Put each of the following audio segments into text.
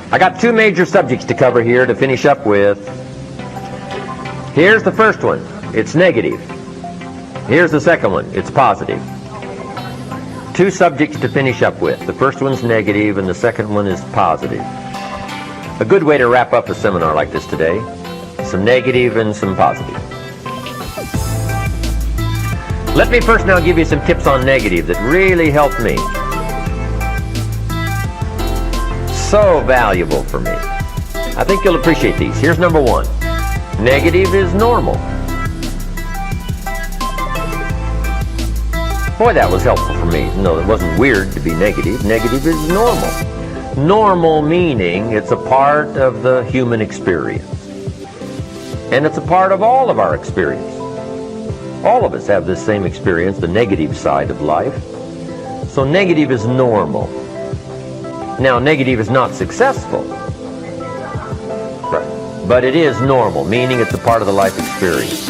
I got two major subjects to cover here to finish up with. Here's the first one. It's negative. Here's the second one. It's positive. Two subjects to finish up with. The first one's negative and the second one is positive. A good way to wrap up a seminar like this today. Some negative and some positive. Let me first now give you some tips on negative that really helped me. So valuable for me. I think you'll appreciate these. Here's number one. Negative is normal. Boy, that was helpful for me. No, it wasn't weird to be negative. Negative is normal. Normal meaning it's a part of the human experience. And it's a part of all of our experience. All of us have this same experience, the negative side of life. So negative is normal. Now, negative is not successful, right, but it is normal, meaning it's a part of the life experience.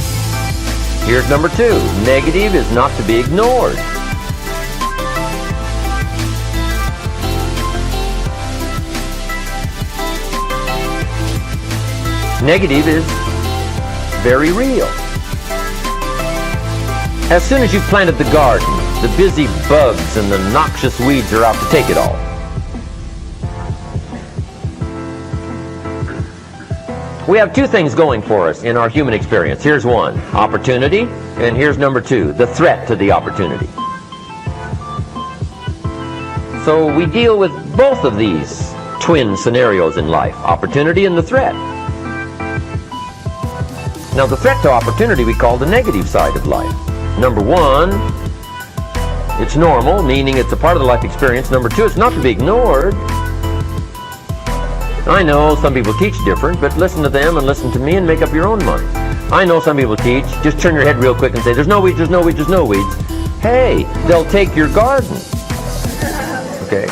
Here's number two. Negative is not to be ignored. Negative is very real. As soon as you've planted the garden, the busy bugs and the noxious weeds are out to take it all. We have two things going for us in our human experience. Here's one, opportunity, and here's number two, the threat to the opportunity. So we deal with both of these twin scenarios in life, opportunity and the threat. Now the threat to opportunity we call the negative side of life. Number one, it's normal, meaning it's a part of the life experience. Number two, it's not to be ignored. I know some people teach different, but listen to them and listen to me and make up your own mind. I know some people teach, just turn your head real quick and say, there's no weeds, there's no weeds, there's no weeds. Hey, they'll take your garden. Okay?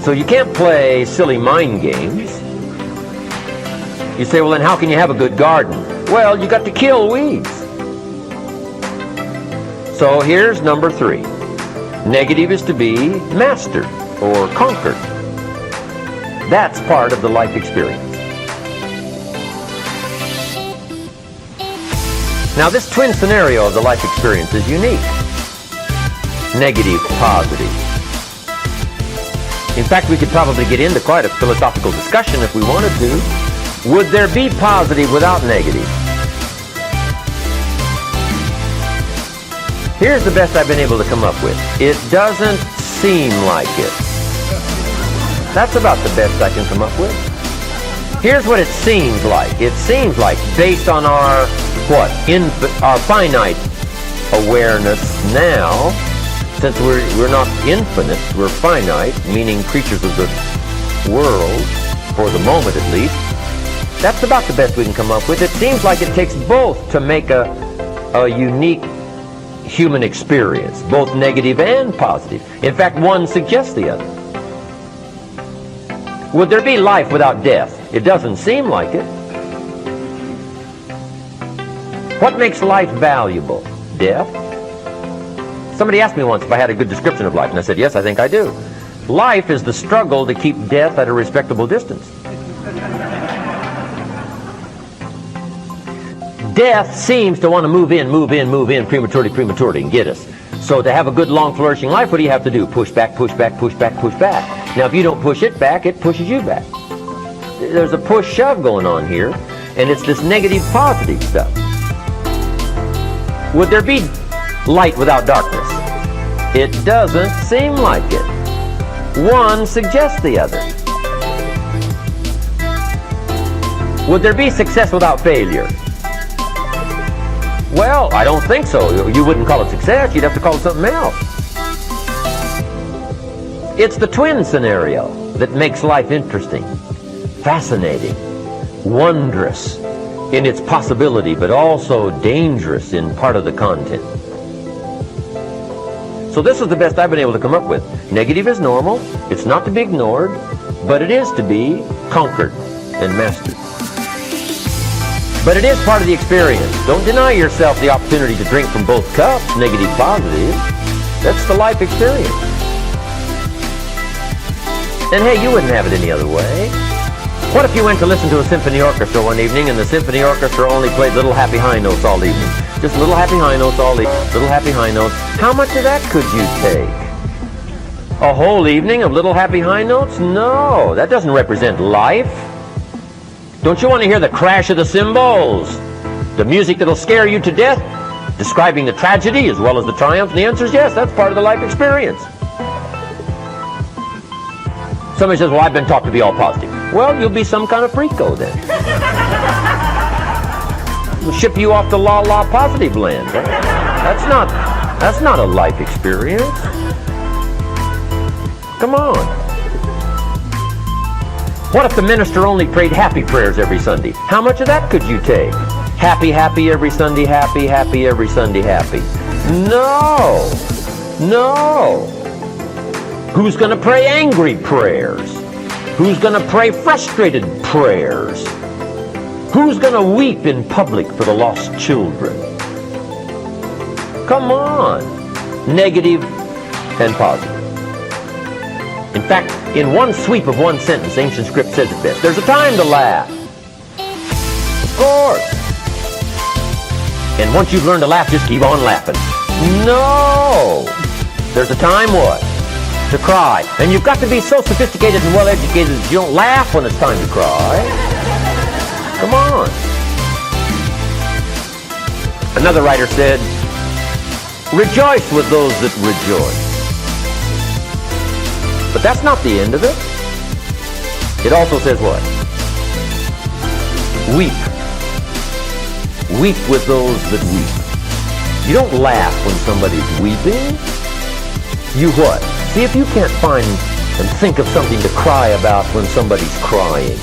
So you can't play silly mind games. You say, well then how can you have a good garden? Well, you got to kill weeds. So here's number three. Negative is to be mastered or conquered. That's part of the life experience. Now this twin scenario of the life experience is unique. Negative, positive. In fact, we could probably get into quite a philosophical discussion if we wanted to. Would there be positive without negative? Here's the best I've been able to come up with. It doesn't seem like it. That's about the best I can come up with. Here's what it seems like. It seems like, based on our, our finite awareness now, since we're not infinite, we're finite, meaning creatures of the world, for the moment at least, that's about the best we can come up with. It seems like it takes both to make a unique human experience, both negative and positive. In fact, one suggests the other. Would there be life without death? It doesn't seem like it. What makes life valuable? Death? Somebody asked me once if I had a good description of life, and I said, yes, I think I do. Life is the struggle to keep death at a respectable distance. Death seems to want to move in, prematurely, and get us. So to have a good, long, flourishing life, what do you have to do? Push back, push back, push back, push back. Now, if you don't push it back, it pushes you back. There's a push-shove going on here, and it's this negative-positive stuff. Would there be light without darkness? It doesn't seem like it. One suggests the other. Would there be success without failure? Well, I don't think so. You wouldn't call it success. You'd have to call it something else. It's the twin scenario that makes life interesting, fascinating, wondrous in its possibility, but also dangerous in part of the content. So this is the best I've been able to come up with. Negative is normal. It's not to be ignored, but it is to be conquered and mastered. But it is part of the experience. Don't deny yourself the opportunity to drink from both cups, negative, positive. That's the life experience. And hey, you wouldn't have it any other way. What if you went to listen to a symphony orchestra one evening and the symphony orchestra only played little happy high notes all evening? Just little happy high notes all evening, little happy high notes. How much of that could you take? A whole evening of little happy high notes? No, that doesn't represent life. Don't you want to hear the crash of the cymbals? The music that'll scare you to death? Describing the tragedy as well as the triumph? And the answer is yes, that's part of the life experience. Somebody says, well, I've been taught to be all positive. Well, you'll be some kind of freako then. We'll ship you off to la positive land. Right? That's not a life experience. Come on. What if the minister only prayed happy prayers every Sunday? How much of that could you take? Happy, happy every Sunday, happy, happy every Sunday, happy. No. No. Who's going to pray angry prayers? Who's going to pray frustrated prayers? Who's going to weep in public for the lost children? Come on. Negative and positive. In fact, in one sweep of one sentence, ancient script says it best. There's a time to laugh. Of course. And once you've learned to laugh, just keep on laughing. No. There's a time what? To cry. And you've got to be so sophisticated and well-educated that you don't laugh when it's time to cry. Come on. Another writer said, rejoice with those that rejoice. But that's not the end of it. It also says what? Weep. Weep with those that weep. You don't laugh when somebody's weeping. You what? See if you can't find and think of something to cry about when somebody's crying.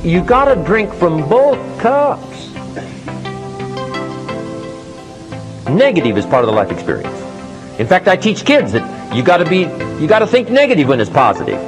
You gotta drink from both cups. Negative is part of the life experience. In fact, I teach kids that you gotta think negative when it's positive.